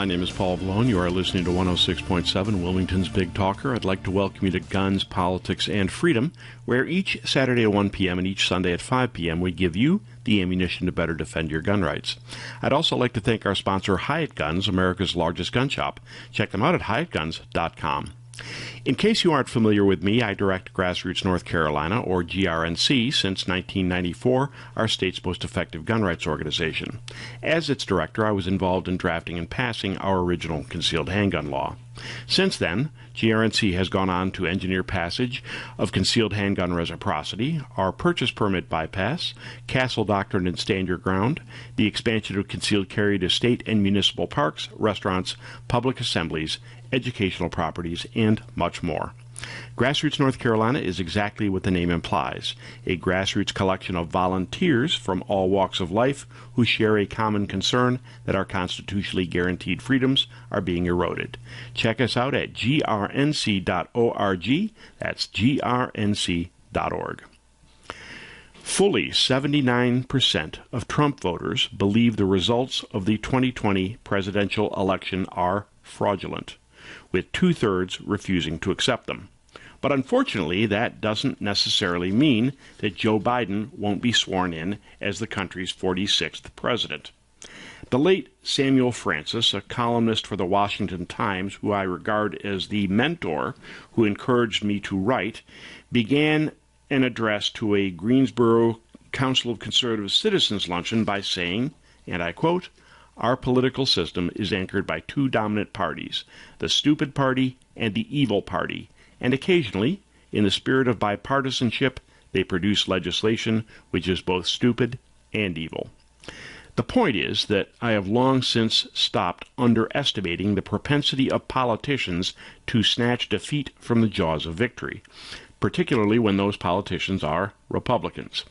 My name is Paul Vallone. You are listening to 106.7 Wilmington's Big Talker. I'd like to welcome you to Guns, Politics, and Freedom, where each Saturday at 1 p.m. and each Sunday at 5 p.m. we give you the ammunition to better defend your gun rights. I'd also like to thank our sponsor, Hyatt Guns, America's largest gun shop. Check them out at hyattguns.com. In case you aren't familiar with me, I direct Grassroots North Carolina, or GRNC, since 1994, our state's most effective gun rights organization. As its director, I was involved in drafting and passing our original concealed handgun law. Since then, GRNC has gone on to engineer passage of concealed handgun reciprocity, our purchase permit bypass, Castle Doctrine and Stand Your Ground, the expansion of concealed carry to state and municipal parks, restaurants, public assemblies, educational properties, and much more. Grassroots North Carolina is exactly what the name implies, a grassroots collection of volunteers from all walks of life who share a common concern that our constitutionally guaranteed freedoms are being eroded. Check us out at grnc.org. That's grnc.org. Fully 79% of Trump voters believe the results of the 2020 presidential election are fraudulent, with two-thirds refusing to accept them. But unfortunately, that doesn't necessarily mean that Joe Biden won't be sworn in as the country's 46th president. The late Samuel Francis, a columnist for the Washington Times, who I regard as the mentor who encouraged me to write, began an address to a Greensboro Council of Conservative Citizens luncheon by saying, and I quote, "Our political system is anchored by two dominant parties, the stupid party and the evil party, and occasionally, in the spirit of bipartisanship, they produce legislation which is both stupid and evil." The point is that I have long since stopped underestimating the propensity of politicians to snatch defeat from the jaws of victory, particularly when those politicians are Republicans.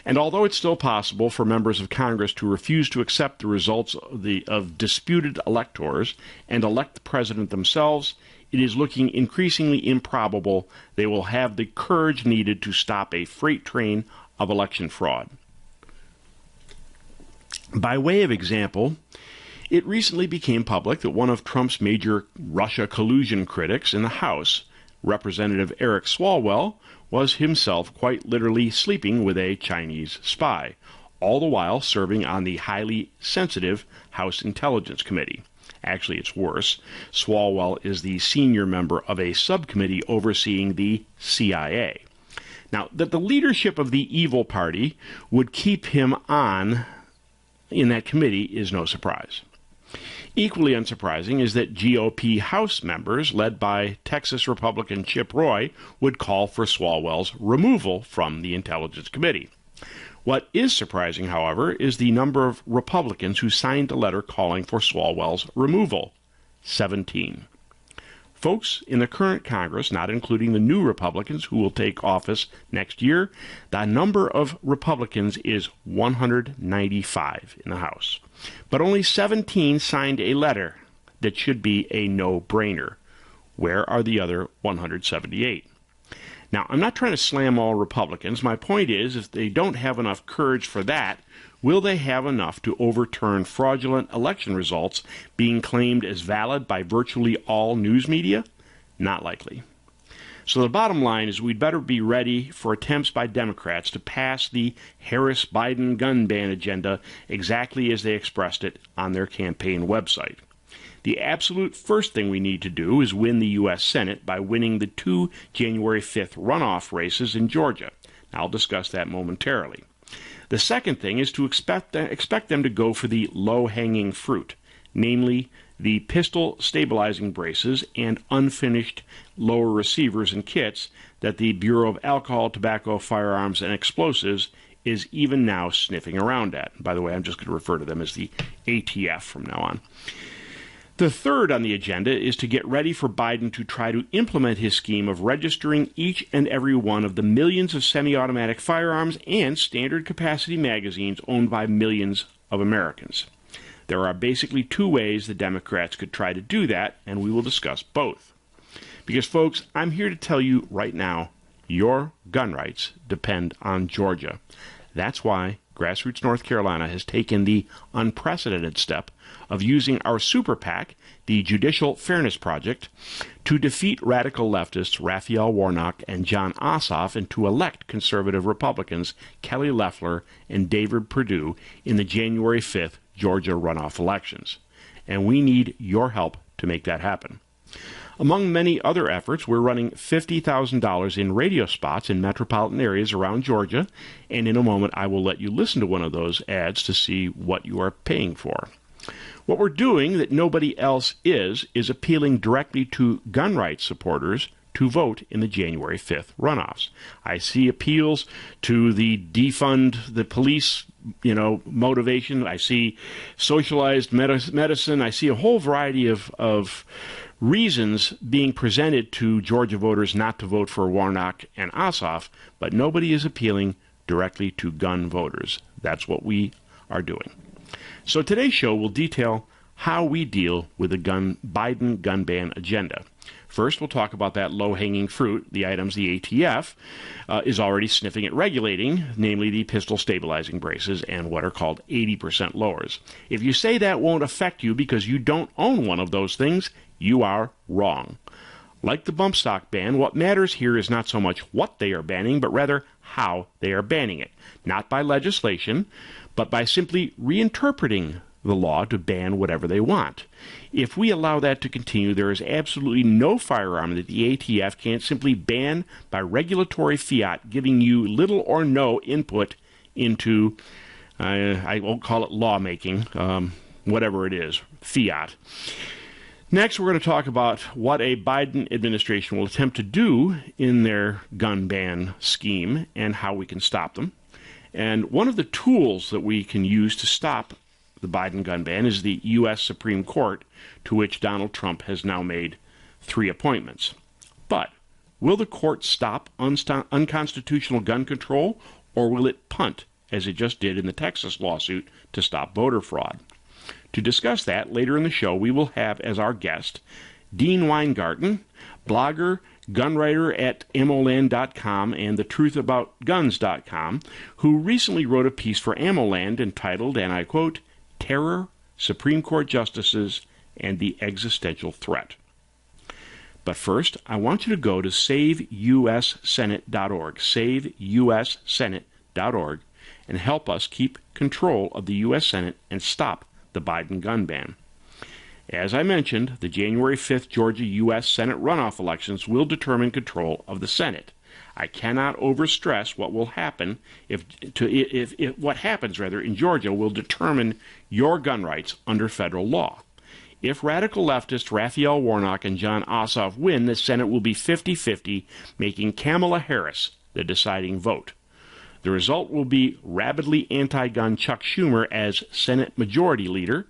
And although it's still possible for members of Congress to refuse to accept the results of disputed electors and elect the president themselves, it is looking increasingly improbable they will have the courage needed to stop a freight train of election fraud. By way of example, it recently became public that one of Trump's major Russia collusion critics in the House, Representative Eric Swalwell, was himself quite literally sleeping with a Chinese spy, all the while serving on the highly sensitive House Intelligence Committee. Actually, it's worse. Swalwell is the senior member of a subcommittee overseeing the CIA. Now, that the leadership of the evil party would keep him on in that committee is no surprise. Equally unsurprising is that GOP House members, led by Texas Republican Chip Roy, would call for Swalwell's removal from the Intelligence Committee. What is surprising, however, is the number of Republicans who signed a letter calling for Swalwell's removal: 17. Folks, in the current Congress, not including the new Republicans who will take office next year, the number of Republicans is 195 in the House. But only 17 signed a letter that should be a no-brainer. Where are the other 178? Now, I'm not trying to slam all Republicans. My point is, if they don't have enough courage for that, will they have enough to overturn fraudulent election results being claimed as valid by virtually all news media? Not likely. So the bottom line is we'd better be ready for attempts by Democrats to pass the Harris-Biden gun ban agenda exactly as they expressed it on their campaign website. The absolute first thing we need to do is win the U.S. Senate by winning the 2 January 5th runoff races in Georgia. I'll discuss that momentarily. The second thing is to expect them to go for the low-hanging fruit, namely the pistol stabilizing braces and unfinished lower receivers and kits that the Bureau of Alcohol, Tobacco, Firearms, and Explosives is even now sniffing around at. By the way, I'm just going to refer to them as the ATF from now on. The third on the agenda is to get ready for Biden to try to implement his scheme of registering each and every one of the millions of semi-automatic firearms and standard capacity magazines owned by millions of Americans. There are basically two ways the Democrats could try to do that, and we will discuss both. Because, folks, I'm here to tell you right now, your gun rights depend on Georgia. That's why Grassroots North Carolina has taken the unprecedented step of using our super PAC, the Judicial Fairness Project, to defeat radical leftists Raphael Warnock and Jon Ossoff and to elect conservative Republicans Kelly Loeffler and David Perdue in the January 5th Georgia runoff elections. And we need your help to make that happen. Among many other efforts, we're running $50,000 in radio spots in metropolitan areas around Georgia, and in a moment I will let you listen to one of those ads to see what you are paying for. What we're doing that nobody else is appealing directly to gun rights supporters to vote in the January 5th runoffs. I see appeals to the defund the police, motivation. I see socialized medicine. I see a whole variety of reasons being presented to Georgia voters not to vote for Warnock and Ossoff, but nobody is appealing directly to gun voters. That's what we are doing. So today's show will detail how we deal with the Biden gun ban agenda. First, we'll talk about that low-hanging fruit, the items the ATF is already sniffing at regulating, namely the pistol stabilizing braces and what are called 80% lowers. If you say that won't affect you because you don't own one of those things, you are wrong. Like the bump stock ban, what matters here is not so much what they are banning, but rather how they are banning it. Not by legislation, but by simply reinterpreting the law to ban whatever they want. If we allow that to continue, there is absolutely no firearm that the ATF can't simply ban by regulatory fiat, giving you little or no input into, I won't call it lawmaking, whatever it is, fiat. Next, we're going to talk about what a Biden administration will attempt to do in their gun ban scheme and how we can stop them. And one of the tools that we can use to stop the Biden gun ban is the U.S. Supreme Court, to which Donald Trump has now made 3 appointments. But will the court stop unconstitutional gun control, or will it punt, as it just did in the Texas lawsuit to stop voter fraud? To discuss that, later in the show, we will have as our guest Dean Weingarten, blogger, gun writer at AmmoLand.com and TheTruthAboutGuns.com, who recently wrote a piece for AmmoLand entitled, and I quote, "Terror, Supreme Court Justices, and the Existential Threat." But first, I want you to go to SaveUSSenate.org, SaveUSSenate.org, and help us keep control of the U.S. Senate and stop the Biden gun ban. As I mentioned, the January 5th Georgia U.S. Senate runoff elections will determine control of the Senate. I cannot overstress what will happen if what happens in Georgia will determine your gun rights under federal law. If radical leftists Raphael Warnock and Jon Ossoff win, the Senate will be 50-50, making Kamala Harris the deciding vote. The result will be rabidly anti-gun Chuck Schumer as Senate Majority Leader,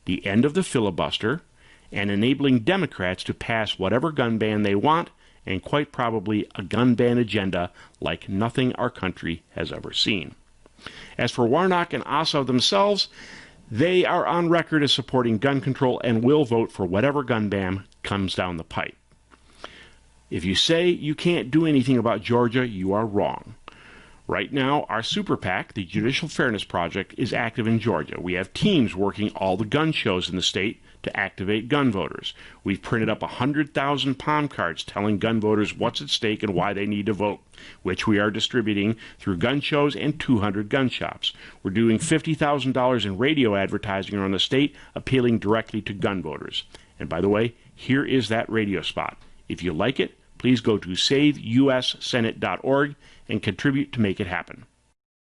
the end of the filibuster, and enabling Democrats to pass whatever gun ban they want, and quite probably a gun ban agenda like nothing our country has ever seen. As for Warnock and Ossoff themselves, they are on record as supporting gun control and will vote for whatever gun ban comes down the pipe. If you say you can't do anything about Georgia, you are wrong. Right now, our super PAC, the Judicial Fairness Project, is active in Georgia. We have teams working all the gun shows in the state to activate gun voters. We've printed up 100,000 palm cards telling gun voters what's at stake and why they need to vote, which we are distributing through gun shows and 200 gun shops. We're doing $50,000 in radio advertising around the state, appealing directly to gun voters. And by the way, here is that radio spot. If you like it, please go to SaveUSSenate.org and contribute to make it happen.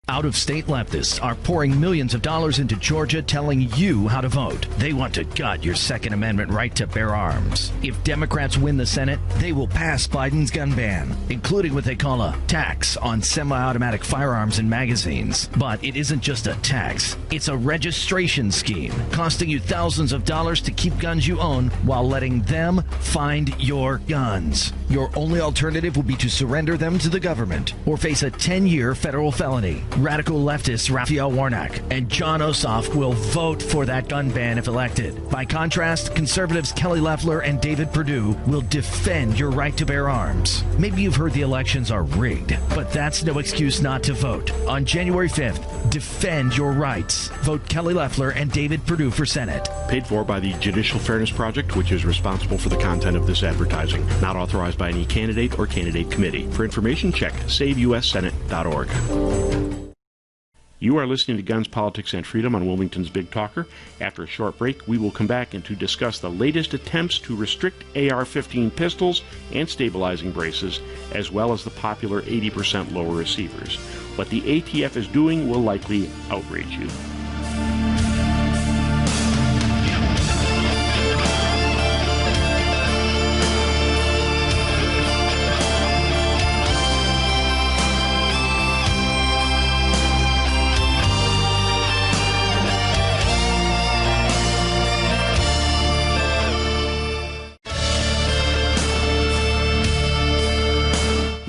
Out-of-state leftists are pouring millions of dollars into Georgia telling you how to vote. They want to gut your Second Amendment right to bear arms. If Democrats win the Senate, they will pass Biden's gun ban, including what they call a tax on semi-automatic firearms and magazines. But it isn't just a tax. It's a registration scheme, costing you thousands of dollars to keep guns you own while letting them find your guns. Your only alternative will be to surrender them to the government or face a 10-year federal felony. Radical leftist Raphael Warnock and John Ossoff will vote for that gun ban if elected. By contrast, conservatives Kelly Loeffler and David Perdue will defend your right to bear arms. Maybe you've heard the elections are rigged, but that's no excuse not to vote. On January 5th, defend your rights. Vote Kelly Loeffler and David Perdue for Senate. Paid for by the Judicial Fairness Project, which is responsible for the content of this advertising. Not authorized by any candidate or candidate committee. For information, check saveussenate.org. You are listening to Guns, Politics, and Freedom on Wilmington's Big Talker. After a short break, we will come back and to discuss the latest attempts to restrict AR-15 pistols and stabilizing braces, as well as the popular 80% lower receivers. What the ATF is doing will likely outrage you.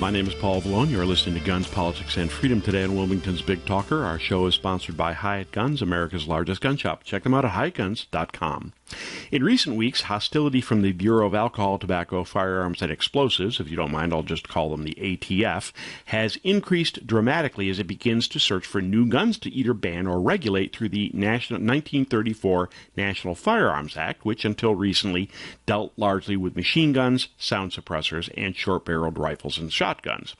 My name is Paul Vallone. You're listening to Guns, Politics, and Freedom today on Wilmington's Big Talker. Our show is sponsored by Hyatt Guns, America's largest gun shop. Check them out at HyattGuns.com. In recent weeks, hostility from the Bureau of Alcohol, Tobacco, Firearms, and Explosives, if you don't mind, I'll just call them the ATF, has increased dramatically as it begins to search for new guns to either ban or regulate through the 1934 National Firearms Act, which until recently dealt largely with machine guns, sound suppressors, and short-barreled rifles and shotguns.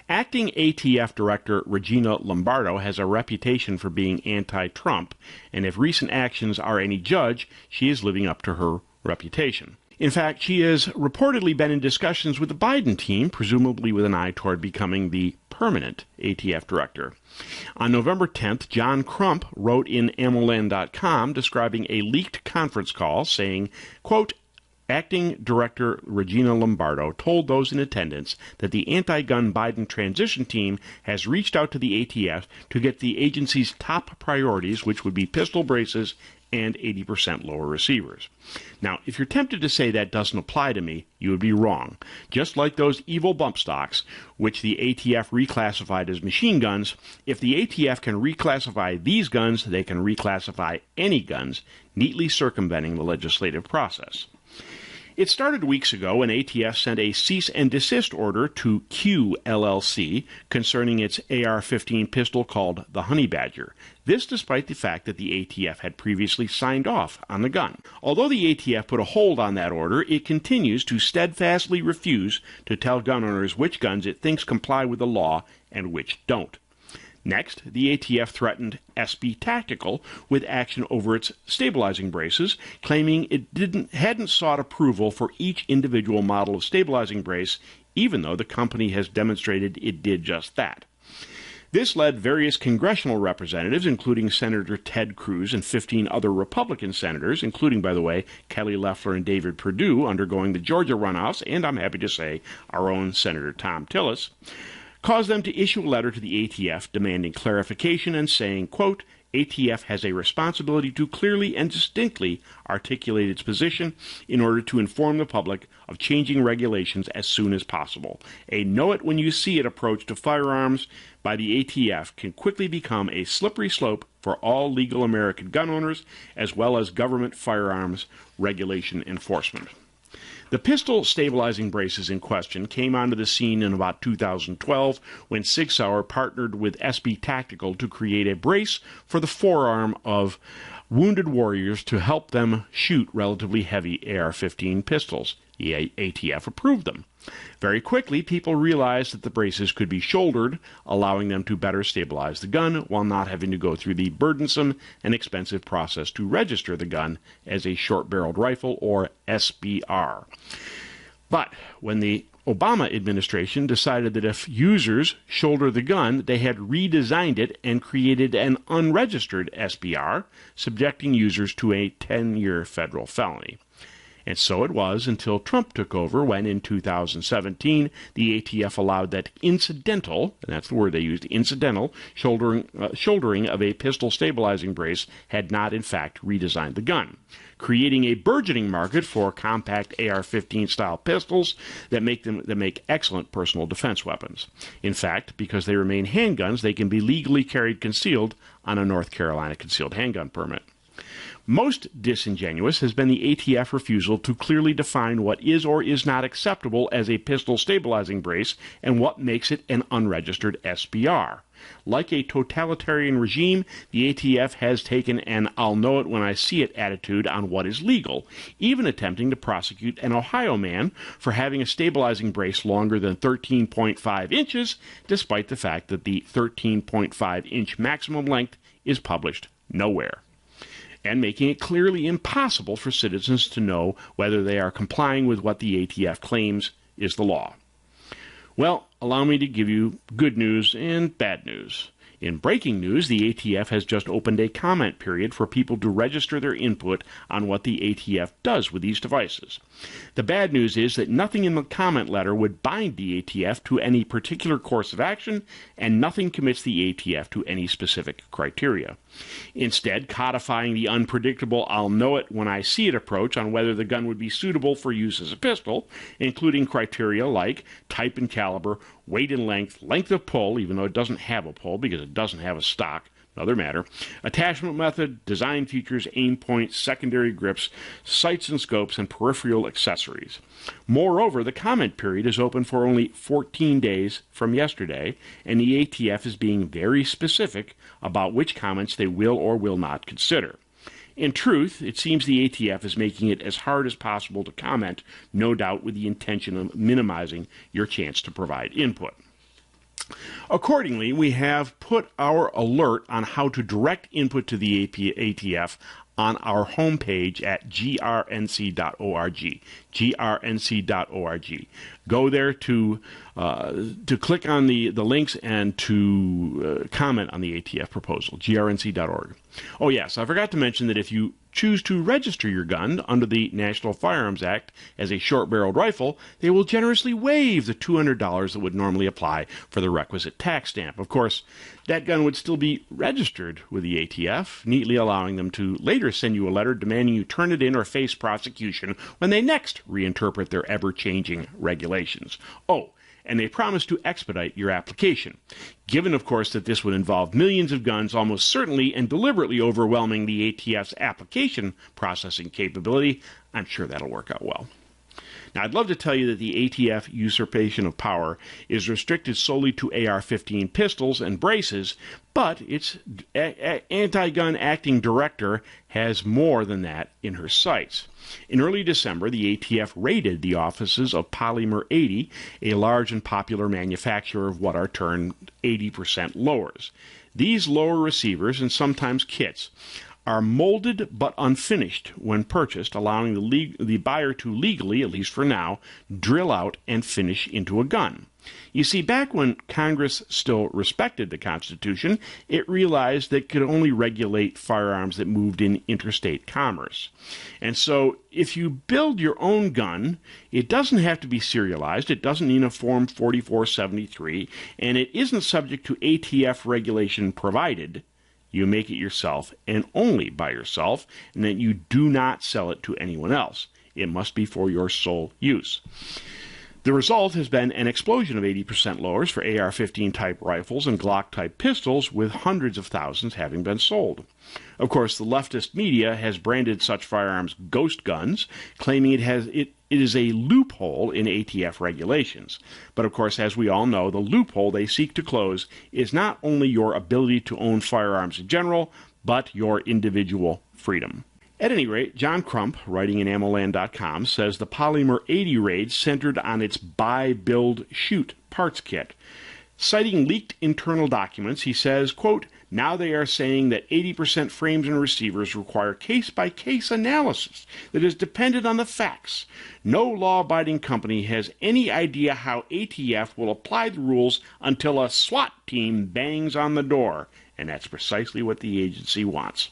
Acting ATF Director Regina Lombardo has a reputation for being anti-Trump, and if recent actions are any judge, she is living up to her reputation. In fact, she has reportedly been in discussions with the Biden team, presumably with an eye toward becoming the permanent ATF director. On November 10th, John Crump wrote in AmmoLand.com describing a leaked conference call saying, quote, Acting Director Regina Lombardo told those in attendance that the anti-gun Biden transition team has reached out to the ATF to get the agency's top priorities, which would be pistol braces and 80% lower receivers. Now, if you're tempted to say that doesn't apply to me, you would be wrong. Just like those evil bump stocks, which the ATF reclassified as machine guns, if the ATF can reclassify these guns, they can reclassify any guns, neatly circumventing the legislative process. It started weeks ago when ATF sent a cease and desist order to Q LLC concerning its AR-15 pistol called the Honey Badger. This despite the fact that the ATF had previously signed off on the gun. Although the ATF put a hold on that order, it continues to steadfastly refuse to tell gun owners which guns it thinks comply with the law and which don't. Next, the ATF threatened SB Tactical with action over its stabilizing braces, claiming it hadn't sought approval for each individual model of stabilizing brace, even though the company has demonstrated it did just that. This led various congressional representatives, including Senator Ted Cruz and 15 other Republican senators, including, by the way, Kelly Loeffler and David Perdue, undergoing the Georgia runoffs, and I'm happy to say, our own Senator Thom Tillis, caused them to issue a letter to the ATF demanding clarification and saying, quote, ATF has a responsibility to clearly and distinctly articulate its position in order to inform the public of changing regulations as soon as possible. A know-it-when-you-see-it approach to firearms by the ATF can quickly become a slippery slope for all legal American gun owners, as well as government firearms regulation enforcement. The pistol stabilizing braces in question came onto the scene in about 2012 when Sig Sauer partnered with SB Tactical to create a brace for the forearm of wounded warriors to help them shoot relatively heavy AR-15 pistols. The ATF approved them. Very quickly, people realized that the braces could be shouldered, allowing them to better stabilize the gun while not having to go through the burdensome and expensive process to register the gun as a short-barreled rifle, or SBR. But when the Obama administration decided that if users shoulder the gun, they had redesigned it and created an unregistered SBR, subjecting users to a 10-year federal felony. And so it was until Trump took over, when in 2017 the ATF allowed that incidental, and that's the word they used, incidental, shouldering of a pistol stabilizing brace had not in fact redesigned the gun, creating a burgeoning market for compact AR-15 style pistols that make excellent personal defense weapons. In fact, because they remain handguns, they can be legally carried concealed on a North Carolina concealed handgun permit. Most disingenuous has been the ATF refusal to clearly define what is or is not acceptable as a pistol stabilizing brace and what makes it an unregistered SBR. Like a totalitarian regime, the ATF has taken an "I'll know it when I see it" attitude on what is legal, even attempting to prosecute an Ohio man for having a stabilizing brace longer than 13.5 inches, despite the fact that the 13.5-inch maximum length is published nowhere, and making it clearly impossible for citizens to know whether they are complying with what the ATF claims is the law. Well, allow me to give you good news and bad news. In breaking news, the ATF has just opened a comment period for people to register their input on what the ATF does with these devices. The bad news is that nothing in the comment letter would bind the ATF to any particular course of action, and nothing commits the ATF to any specific criteria. Instead, codifying the unpredictable "I'll know it when I see it" approach on whether the gun would be suitable for use as a pistol, including criteria like type and caliber, weight and length, length of pull, even though it doesn't have a pull because it doesn't have a stock, another matter, attachment method, design features, aim points, secondary grips, sights and scopes, and peripheral accessories. Moreover, the comment period is open for only 14 days from yesterday, and the ATF is being very specific about which comments they will or will not consider. In truth, it seems the ATF is making it as hard as possible to comment, no doubt with the intention of minimizing your chance to provide input. Accordingly, we have put our alert on how to direct input to the ATF on our homepage at grnc.org. grnc.org. Go there to click on the links and to comment on the ATF proposal, grnc.org. Oh yes, I forgot to mention that if you choose to register your gun under the National Firearms Act as a short-barreled rifle, they will generously waive the $200 that would normally apply for the requisite tax stamp. Of course, that gun would still be registered with the ATF, neatly allowing them to later send you a letter demanding you turn it in or face prosecution when they next reinterpret their ever-changing regulations. Oh, and they promise to expedite your application. Given, of course, that this would involve millions of guns, almost certainly and deliberately overwhelming the ATF's application processing capability, I'm sure that'll work out well. Now, I'd love to tell you that the ATF usurpation of power is restricted solely to AR-15 pistols and braces, but its anti-gun acting director has more than that in her sights. In early December, the ATF raided the offices of Polymer 80, a large and popular manufacturer of what are termed 80% lowers. These lower receivers, and sometimes kits, are molded but unfinished when purchased, allowing the buyer to legally, at least for now, drill out and finish into a gun. You see, back when Congress still respected the Constitution, it realized that it could only regulate firearms that moved in interstate commerce. And so, if you build your own gun, it doesn't have to be serialized, it doesn't need a Form 4473, and it isn't subject to ATF regulation provided you make it yourself and only by yourself, and that you do not sell it to anyone else. It must be for your sole use. The result has been an explosion of 80% lowers for AR-15 type rifles and Glock type pistols, with hundreds of thousands having been sold. Of course, the leftist media has branded such firearms ghost guns, claiming it is a loophole in ATF regulations. But of course, as we all know, the loophole they seek to close is not only your ability to own firearms in general, but your individual freedom. At any rate, John Crump, writing in AmmoLand.com, says the Polymer 80 raid centered on its buy, build, shoot parts kit. Citing leaked internal documents, he says, quote, "Now they are saying that 80% frames and receivers require case-by-case analysis that is dependent on the facts. No law-abiding company has any idea how ATF will apply the rules until a SWAT team bangs on the door." And that's precisely what the agency wants.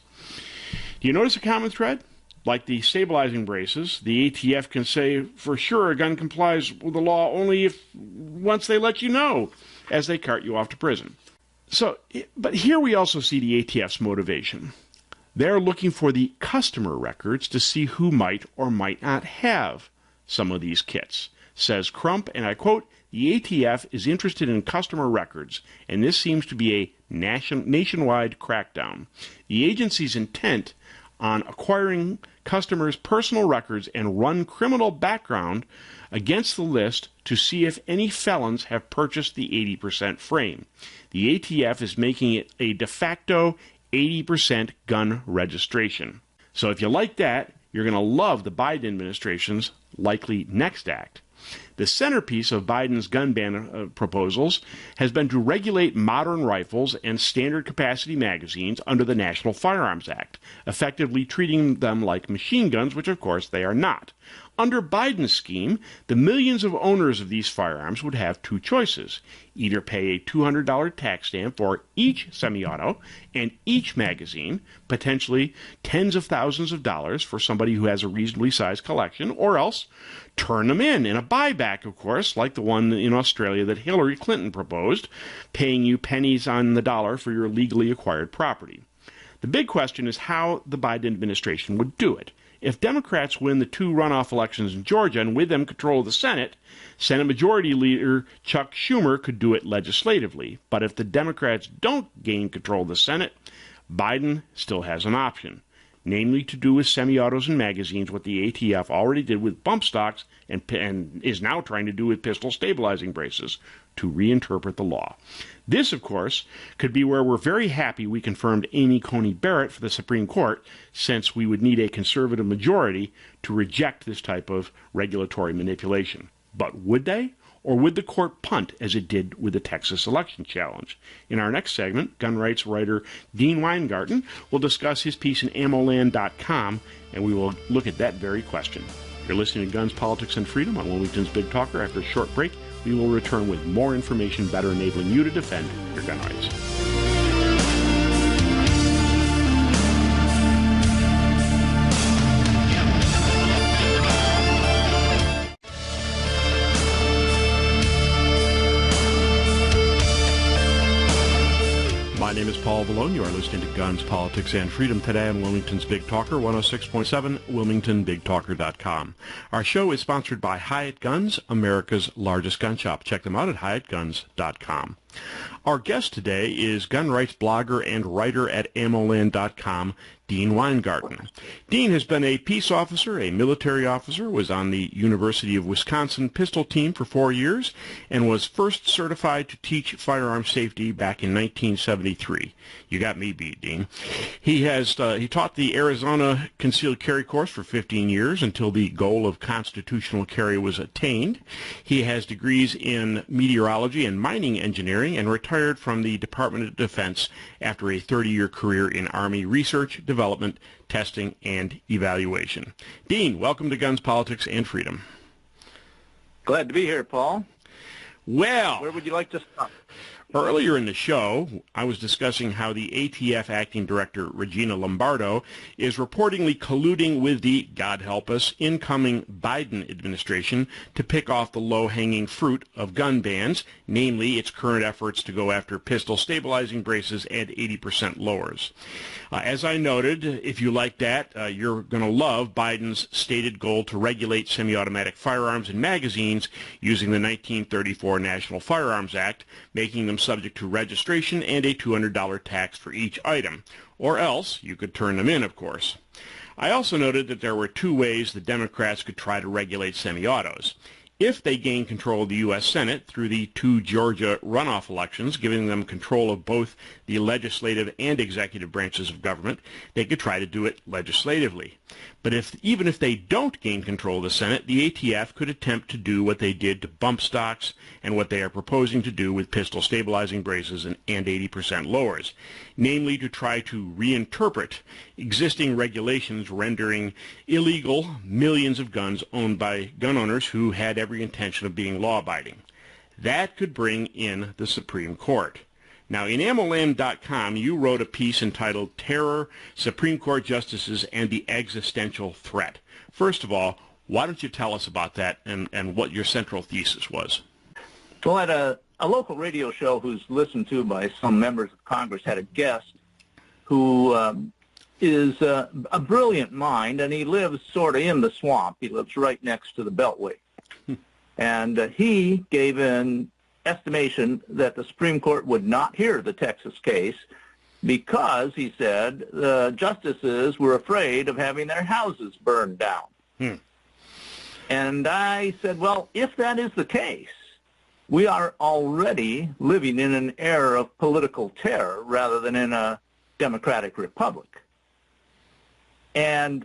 Do you notice a common thread? Like the stabilizing braces, the ATF can say for sure a gun complies with the law only if once they let you know as they cart you off to prison. But here we also see the ATF's motivation. They're looking for the customer records to see who might or might not have some of these kits. Says Crump, and I quote, "The ATF is interested in customer records, and this seems to be a nationwide crackdown. The agency's intent on acquiring customers' personal records and run criminal background against the list to see if any felons have purchased the 80% frame. The ATF is making it a de facto 80% gun registration." So if you like that, you're going to love the Biden administration's likely next act. The centerpiece of Biden's gun ban proposals has been to regulate modern rifles and standard capacity magazines under the National Firearms Act, effectively treating them like machine guns, which of course they are not. Under Biden's scheme, the millions of owners of these firearms would have two choices: either pay a $200 tax stamp for each semi-auto and each magazine, potentially tens of thousands of dollars for somebody who has a reasonably sized collection, or else turn them in a buyback, of course, like the one in Australia that Hillary Clinton proposed, paying you pennies on the dollar for your legally acquired property. The big question is how the Biden administration would do it. If Democrats win the two runoff elections in Georgia and with them control the Senate Majority Leader Chuck Schumer could do it legislatively. But if the Democrats don't gain control of the Senate, Biden still has an option, namely to do with semi-autos and magazines what the ATF already did with bump stocks and is now trying to do with pistol stabilizing braces, to reinterpret the law. This, of course, could be where we're very happy we confirmed Amy Coney Barrett for the Supreme Court, since we would need a conservative majority to reject this type of regulatory manipulation. But would they? Or would the court punt as it did with the Texas election challenge? In our next segment, gun rights writer Dean Weingarten will discuss his piece in AmmoLand.com, and we will look at that very question. You're listening to Guns, Politics, and Freedom on Wilmington's Big Talker. After a short break, we will return with more information better enabling you to defend your gun rights. My name is Paul Vallone. You are listening to Guns, Politics, and Freedom today on Wilmington's Big Talker, 106.7, WilmingtonBigTalker.com. Our show is sponsored by Hyatt Guns, America's largest gun shop. Check them out at HyattGuns.com. Our guest today is gun rights blogger and writer at AmmoLand.com, Dean Weingarten. Dean has been a peace officer, a military officer, was on the University of Wisconsin pistol team for 4 years, and was first certified to teach firearm safety back in 1973. You got me beat, Dean. He taught the Arizona concealed carry course for 15 years until the goal of constitutional carry was attained. He has degrees in meteorology and mining engineering and retired from the Department of Defense after a 30-year career in Army research, development, testing, and evaluation. Dean, welcome to Guns, Politics, and Freedom. Glad to be here, Paul. Well, where would you like to start? Earlier in the show, I was discussing how the ATF acting director, Regina Lombardo, is reportedly colluding with the, God help us, incoming Biden administration to pick off the low-hanging fruit of gun bans, namely its current efforts to go after pistol stabilizing braces and 80% lowers. As I noted, if you like that, you're going to love Biden's stated goal to regulate semi-automatic firearms and magazines using the 1934 National Firearms Act, making them subject to registration and a $200 tax for each item. Or else, you could turn them in, of course. I also noted that there were two ways the Democrats could try to regulate semi-autos. If they gain control of the U.S. Senate through the two Georgia runoff elections, giving them control of both the legislative and executive branches of government, they could try to do it legislatively. But even if they don't gain control of the Senate, the ATF could attempt to do what they did to bump stocks and what they are proposing to do with pistol stabilizing braces and 80% lowers, namely to try to reinterpret existing regulations rendering illegal millions of guns owned by gun owners who had every intention of being law-abiding. That could bring in the Supreme Court. Now, in AmmoLand.com, you wrote a piece entitled Terror, Supreme Court Justices, and the Existential Threat. First of all, why don't you tell us about that and what your central thesis was? Well, at a local radio show who's listened to by some members of Congress had a guest who is a brilliant mind, and he lives sort of in the swamp. He lives right next to the Beltway. And he gave an estimation that the Supreme Court would not hear the Texas case because, he said, the justices were afraid of having their houses burned down. And I said, well, if that is the case, we are already living in an era of political terror rather than in a democratic republic. And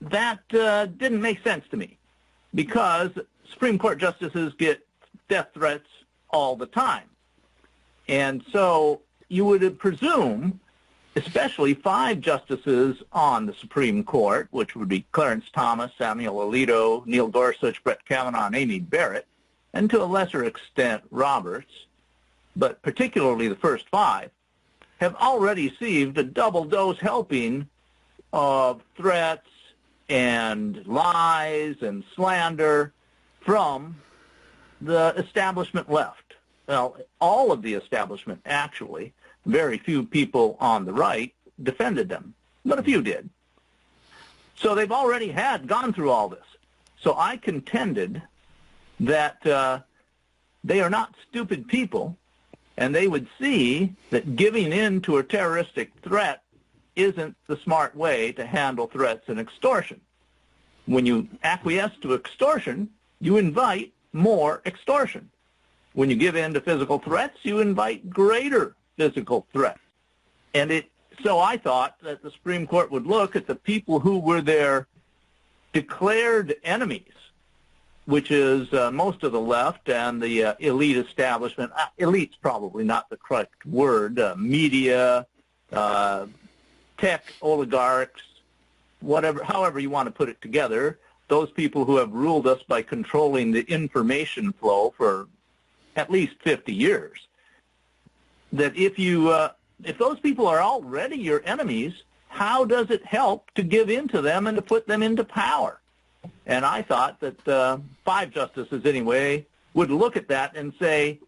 that didn't make sense to me because Supreme Court justices get death threats all the time. And so you would presume, especially 5 justices on the Supreme Court, which would be Clarence Thomas, Samuel Alito, Neil Gorsuch, Brett Kavanaugh, and Amy Barrett, and to a lesser extent Roberts, but particularly the first 5, have already received a double-dose helping of threats and lies and slander from the establishment left. Well, all of the establishment, actually. Very few people on the right defended them, but a few did. So they've already gone through all this. So I contended that they are not stupid people, and they would see that giving in to a terroristic threat isn't the smart way to handle threats and extortion. When you acquiesce to extortion, you invite more extortion. When you give in to physical threats, you invite greater physical threats. And so I thought that the Supreme Court would look at the people who were their declared enemies, which is most of the left and the elite establishment. Elite's probably not the correct word. Media, tech oligarchs, whatever, however you want to put it together, those people who have ruled us by controlling the information flow for at least 50 years. That if those people are already your enemies, how does it help to give in to them and to put them into power? And I thought that 5 justices anyway would look at that and say,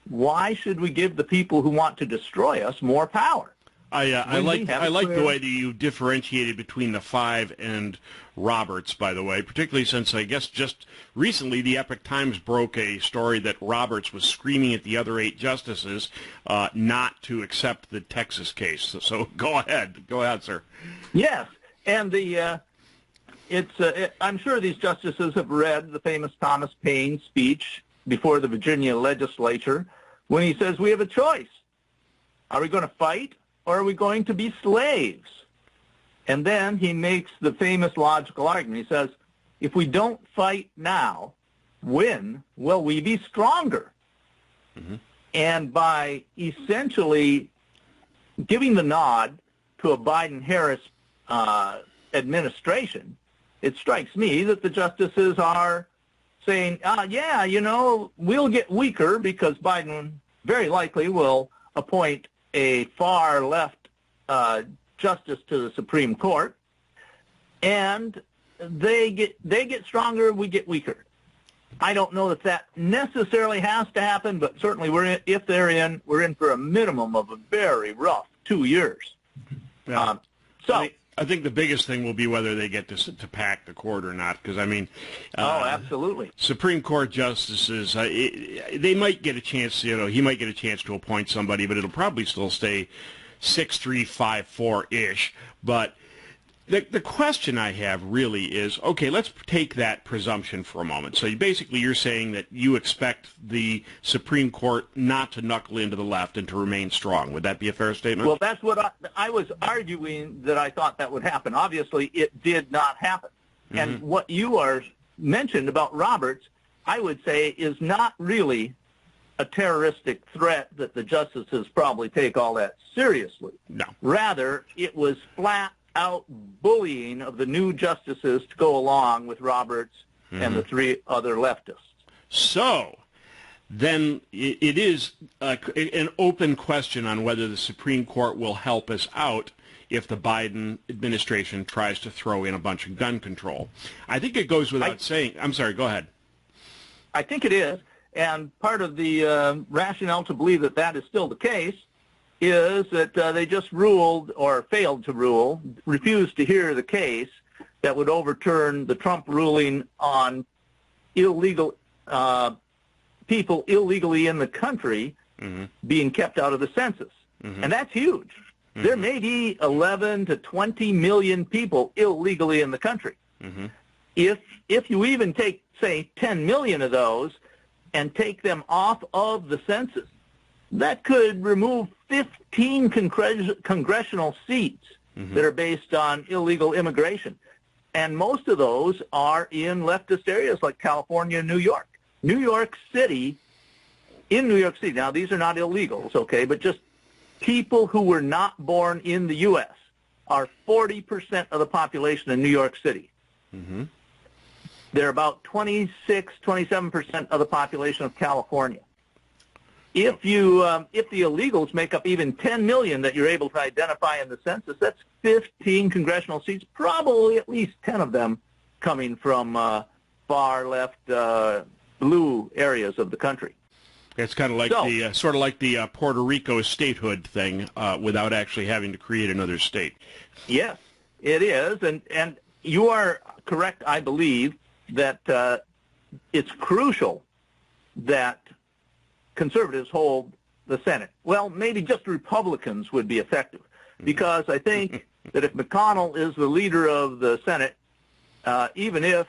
why should we give the people who want to destroy us more power? I like the way that you differentiated between the 5 and Roberts, by the way, particularly since I guess just recently the Epoch Times broke a story that Roberts was screaming at the other 8 justices not to accept the Texas case. So go ahead, sir. Yes, and I'm sure these justices have read the famous Thomas Paine speech before the Virginia legislature when he says we have a choice. Are we going to fight? Or are we going to be slaves? And then he makes the famous logical argument. He says, if we don't fight now, when will we be stronger? Mm-hmm. And by essentially giving the nod to a Biden-Harris administration, it strikes me that the justices are saying, we'll get weaker because Biden very likely will appoint a far left justice to the Supreme Court, and they get stronger, we get weaker. I don't know that that necessarily has to happen, but certainly we're in for a minimum of a very rough 2 years. Yeah. I think the biggest thing will be whether they get to pack the court or not, because, absolutely. Supreme Court justices, they might get a chance, he might get a chance to appoint somebody, but it'll probably still stay 6-3, 5-4-ish. But the question I have really is, okay, let's take that presumption for a moment. So you're saying that you expect the Supreme Court not to knuckle into the left and to remain strong. Would that be a fair statement? Well, that's what I was arguing, that I thought that would happen. Obviously, it did not happen. Mm-hmm. And what you are mentioned about Roberts, I would say, is not really a terroristic threat that the justices probably take all that seriously. No. Rather, it was flat out bullying of the new justices to go along with Roberts and the 3 other leftists. So, then it is an open question on whether the Supreme Court will help us out if the Biden administration tries to throw in a bunch of gun control. I think it goes without saying. I'm sorry, go ahead. I think it is, and part of the rationale to believe that that is still the case is that they just ruled, or failed to rule, refused to hear the case that would overturn the Trump ruling on illegal people illegally in the country being kept out of the census. And that's huge. There may be 11 to 20 million people illegally in the country. If you even take, say, 10 million of those and take them off of the census, that could remove 15 congressional seats that are based on illegal immigration. And most of those are in leftist areas like California and New York. New York City, now these are not illegals, okay, but just people who were not born in the U.S. are 40% of the population in New York City. They're about 26, 27% of the population of California. If the illegals make up even 10 million that you're able to identify in the census, that's 15 congressional seats, probably at least 10 of them coming from far left blue areas of the country. It's kind of like sort of like the Puerto Rico statehood thing, without actually having to create another state. Yes, it is, and you are correct, I believe, that it's crucial that conservatives hold the Senate. Well, maybe just Republicans would be effective, because I think that if McConnell is the leader of the Senate, even if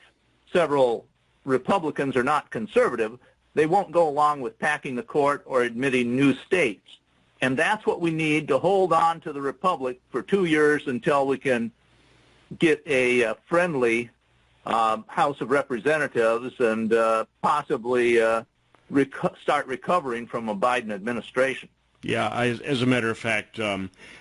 several Republicans are not conservative, they won't go along with packing the court or admitting new states. And that's what we need to hold on to the Republic for 2 years until we can get a friendly House of Representatives and possibly start recovering from a Biden administration. Yeah, as a matter of fact,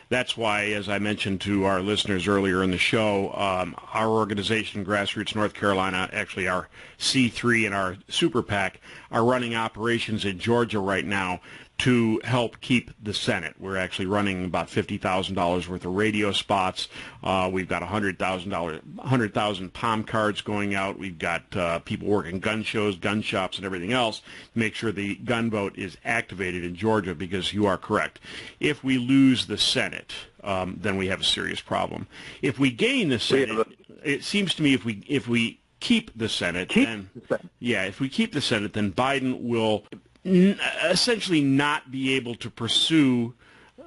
that's why, as I mentioned to our listeners earlier in the show, our organization, Grassroots North Carolina, actually our C3 and our Super PAC, are running operations in Georgia right now to help keep the Senate. We're actually running about $50,000 worth of radio spots. We've got 100,000 palm cards going out. We've got people working gun shows, gun shops, and everything else to make sure the gun vote is activated in Georgia, because you are correct. If we lose the Senate, then we have a serious problem. If we gain the Senate, it seems to me if we keep the Senate, if we keep the Senate, then Biden will essentially not be able to pursue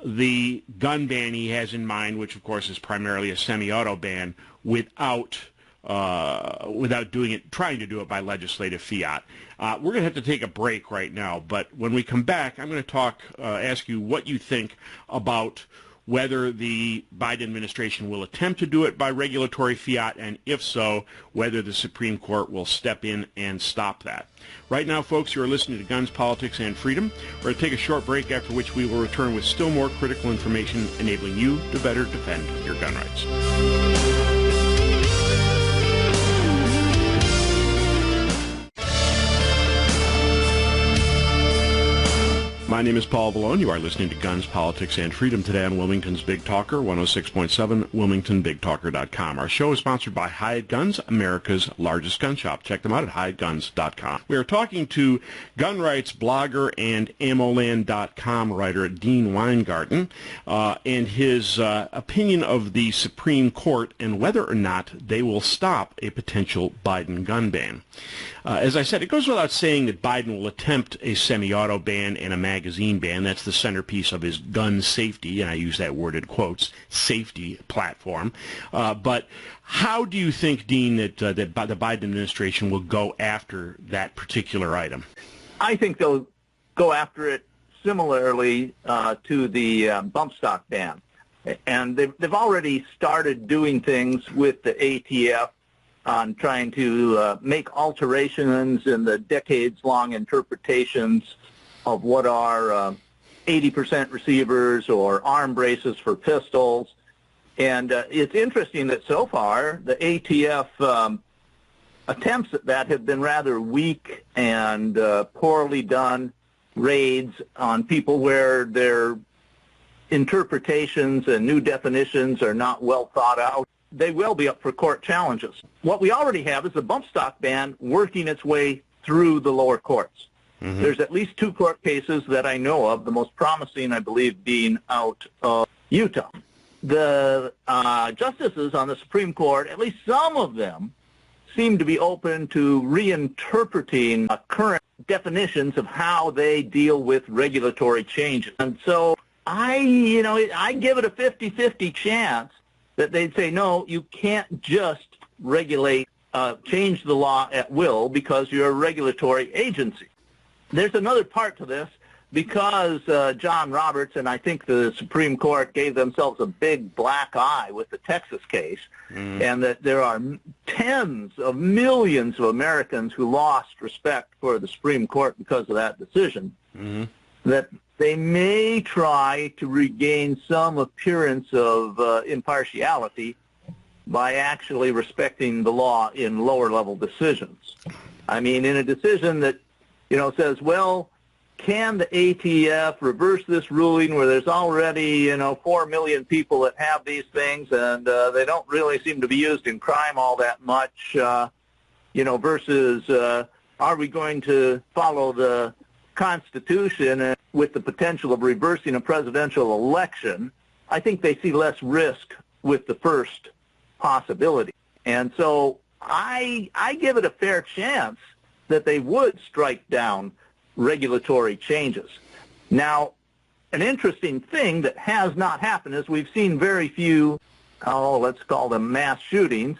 the gun ban he has in mind, which of course is primarily a semi-auto ban, without trying to do it by legislative fiat. We're going to have to take a break right now, but when we come back, I'm going to ask you what you think about whether the Biden administration will attempt to do it by regulatory fiat, and if so, whether the Supreme Court will step in and stop that. Right now, folks, you are listening to Guns, Politics, and Freedom. We're going to take a short break, after which we will return with still more critical information enabling you to better defend your gun rights. My name is Paul Vallone. You are listening to Guns, Politics, and Freedom today on Wilmington's Big Talker, 106.7, WilmingtonBigTalker.com. Our show is sponsored by Hired Guns, America's largest gun shop. Check them out at HiredGuns.com. We are talking to gun rights blogger and AmmoLand.com writer Dean Weingarten and his opinion of the Supreme Court and whether or not they will stop a potential Biden gun ban. As I said, it goes without saying that Biden will attempt a semi-auto ban and a magazine ban. That's the centerpiece of his gun safety, and I use that word in quotes, safety platform. But how do you think, Dean, that the Biden administration will go after that particular item? I think they'll go after it similarly to the bump stock ban. And they've already started doing things with the ATF on trying to make alterations in the decades-long interpretations of what are 80% receivers or arm braces for pistols. And it's interesting that so far the ATF attempts at that have been rather weak and poorly done raids on people where their interpretations and new definitions are not well thought out. They will be up for court challenges. What we already have is a bump stock ban working its way through the lower courts. Mm-hmm. There's at least 2 court cases that I know of, the most promising, I believe, being out of Utah. The justices on the Supreme Court, at least some of them, seem to be open to reinterpreting current definitions of how they deal with regulatory changes. And so I give it a 50-50 chance that they'd say, no, you can't just regulate, change the law at will because you're a regulatory agency. There's another part to this because John Roberts and I think the Supreme Court gave themselves a big black eye with the Texas case, and that there are tens of millions of Americans who lost respect for the Supreme Court because of that decision, that they may try to regain some appearance of impartiality by actually respecting the law in lower-level decisions. I mean, in a decision that, says, well, can the ATF reverse this ruling where there's already, 4 million people that have these things and they don't really seem to be used in crime all that much, versus are we going to follow the Constitution with the potential of reversing a presidential election? I think they see less risk with the first possibility. And so I give it a fair chance that they would strike down regulatory changes. Now, an interesting thing that has not happened is we've seen very few, let's call them mass shootings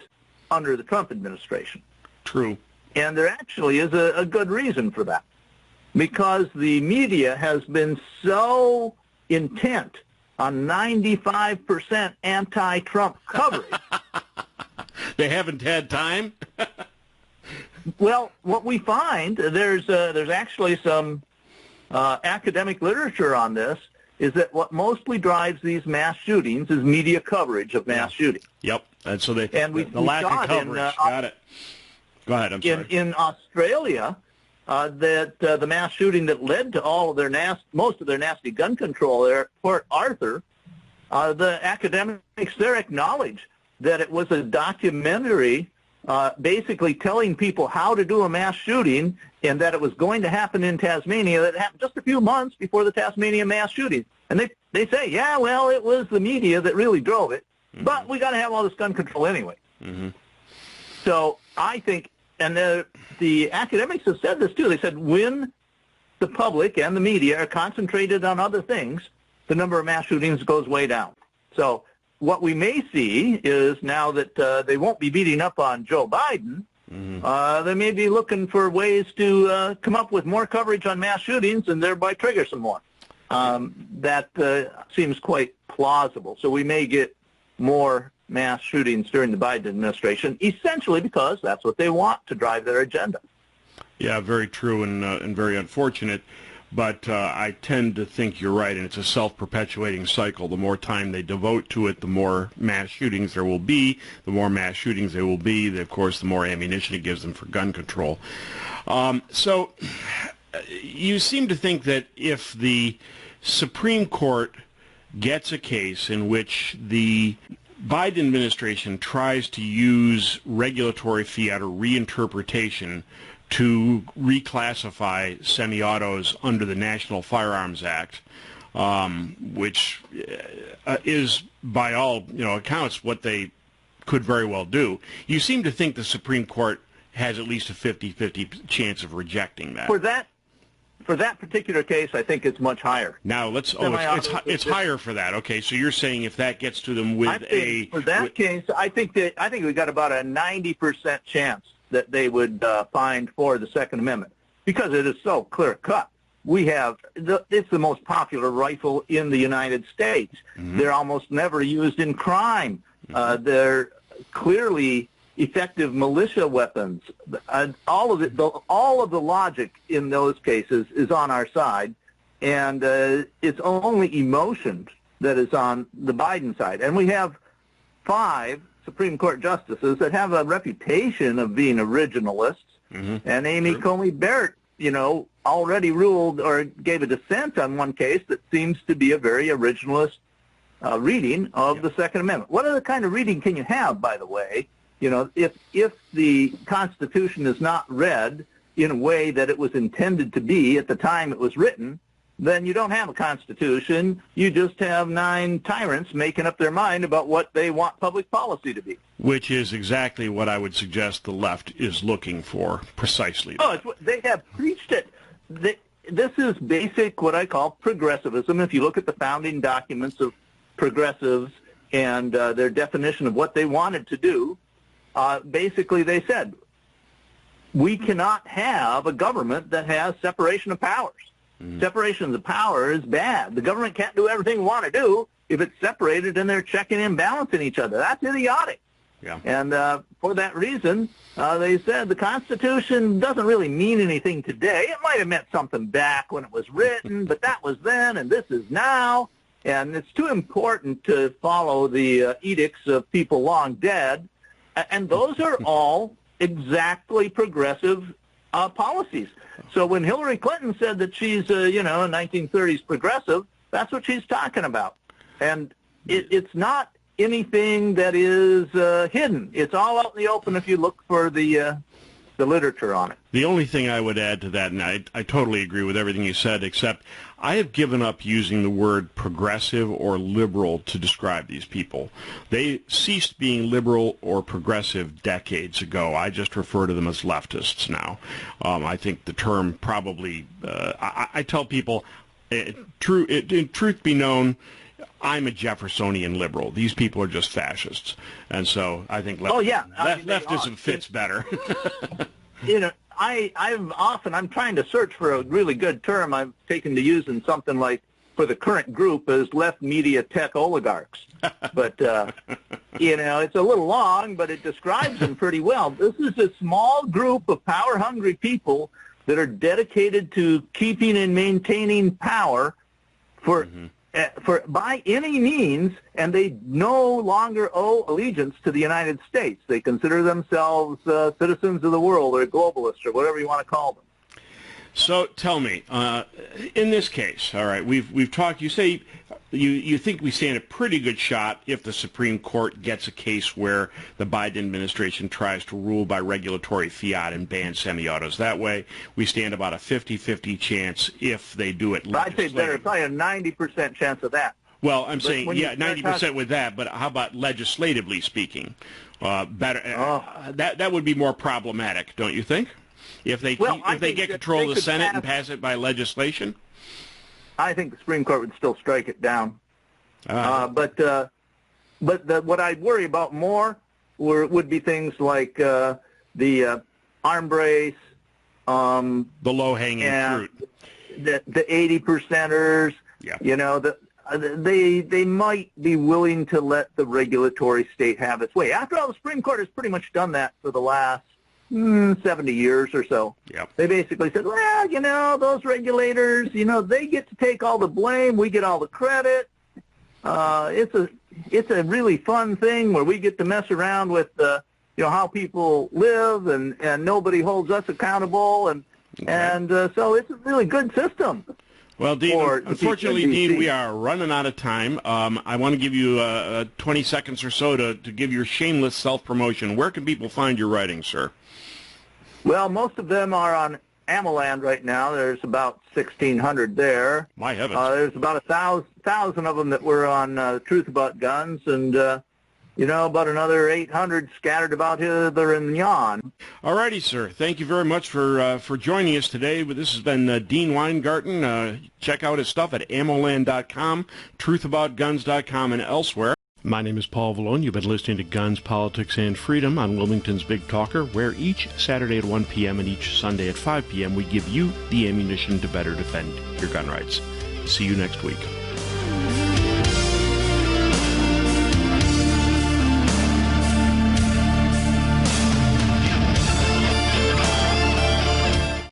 under the Trump administration. True. And there actually is a good reason for that, because the media has been so intent on 95% anti-Trump coverage. They haven't had time? Well, what we find, there's actually some academic literature on this, is that what mostly drives these mass shootings is media coverage of mass shootings. Yep. And so the lack of coverage. Got it. Go ahead. I'm sorry. In Australia, that the mass shooting that led to most of their nasty gun control there at Port Arthur, the academics there acknowledge that it was a documentary basically telling people how to do a mass shooting, and that it was going to happen in Tasmania. That happened just a few months before the Tasmania mass shooting. And they say, yeah, well, it was the media that really drove it, but we got to have all this gun control anyway. So I think, and the academics have said this too, they said when the public and the media are concentrated on other things, the number of mass shootings goes way down. So what we may see is now that they won't be beating up on Joe Biden, they may be looking for ways to come up with more coverage on mass shootings and thereby trigger some more. That seems quite plausible. So we may get more mass shootings during the Biden administration, essentially because that's what they want to drive their agenda. Yeah, very true and very unfortunate. But I tend to think you're right, and it's a self-perpetuating cycle. The more time they devote to it, the more mass shootings there will be. The more mass shootings there will be, of course, the more ammunition it gives them for gun control. So you seem to think that if the Supreme Court gets a case in which the Biden administration tries to use regulatory fiat or reinterpretation to reclassify semi-autos under the National Firearms Act, which is, by all accounts, what they could very well do. You seem to think the Supreme Court has at least a 50-50 chance of rejecting that. For that particular case, I think it's much higher. Now it's higher for that. Okay, so you're saying if that gets to them with case, I think we got about a 90% chance that they would find for the Second Amendment, because it is so clear-cut. It's the most popular rifle in the United States. They're almost never used in crime. They're clearly effective militia weapons. All of the logic in those cases is on our side, and it's only emotion that is on the Biden side. And we have 5 Supreme Court justices that have a reputation of being originalists. Mm-hmm. And Amy Coney Barrett, already ruled or gave a dissent on one case that seems to be a very originalist reading of the Second Amendment. What other kind of reading can you have, by the way? If the Constitution is not read in a way that it was intended to be at the time it was written, then you don't have a Constitution. You just have 9 tyrants making up their mind about what they want public policy to be. Which is exactly what I would suggest the left is looking for, precisely. They have preached it. This is basic, what I call progressivism. If you look at the founding documents of progressives and their definition of what they wanted to do, basically they said, we cannot have a government that has separation of powers. Separation of power is bad. The government can't do everything we want to do if it's separated and they're checking and balancing each other. That's idiotic. Yeah. And for that reason, they said the Constitution doesn't really mean anything today. It might have meant something back when it was written, but that was then and this is now. And it's too important to follow the edicts of people long dead. And those are all exactly progressive policies. So when Hillary Clinton said that she's, a 1930s progressive, that's what she's talking about. And it's not anything that is hidden. It's all out in the open if you look for the literature on it. The only thing I would add to that, and I totally agree with everything you said, except I have given up using the word progressive or liberal to describe these people. They ceased being liberal or progressive decades ago. I just refer to them as leftists now. I think the term probably, I tell people, truth be known, I'm a Jeffersonian liberal. These people are just fascists. And so I think leftism fits better. I'm trying to search for a really good term. I've taken to using something like, for the current group, as left media tech oligarchs. But, it's a little long, but it describes them pretty well. This is a small group of power-hungry people that are dedicated to keeping and maintaining power for by any means, and they no longer owe allegiance to the United States. They consider themselves citizens of the world or globalists or whatever you want to call them. So tell me, in this case, all right, we've talked. You say you think we stand a pretty good shot if the Supreme Court gets a case where the Biden administration tries to rule by regulatory fiat and ban semi-autos. That way, we stand about a 50-50 chance if they do it. I'd say better, probably a 90% chance of that. Well, I'm saying, 90% with that, but how about legislatively speaking? Better. That would be more problematic, don't you think? If they get control of the Senate and pass it by legislation? I think the Supreme Court would still strike it down. But what I'd worry about more would be things like the arm brace, the low-hanging fruit, the 80%ers. Yeah. They might be willing to let the regulatory state have its way. After all, the Supreme Court has pretty much done that for the last 70 years or so. Yep. They basically said, well, those regulators, they get to take all the blame, we get all the credit. It's a really fun thing where we get to mess around with how people live and nobody holds us accountable and so it's a really good system. Well, Dean, unfortunately, Dean, we are running out of time. I want to give you 20 seconds or so to give your shameless self-promotion. Where can people find your writings, sir? Well, most of them are on AmmoLand right now. There's about 1,600 there. My heavens. There's about 1,000 of them that were on Truth About Guns, and about another 800 scattered about hither and yon. All righty, sir. Thank you very much for joining us today. This has been Dean Weingarten. Check out his stuff at ammoland.com, truthaboutguns.com, and elsewhere. My name is Paul Vallone. You've been listening to Guns, Politics, and Freedom on Wilmington's Big Talker, where each Saturday at 1 p.m. and each Sunday at 5 p.m. we give you the ammunition to better defend your gun rights. See you next week.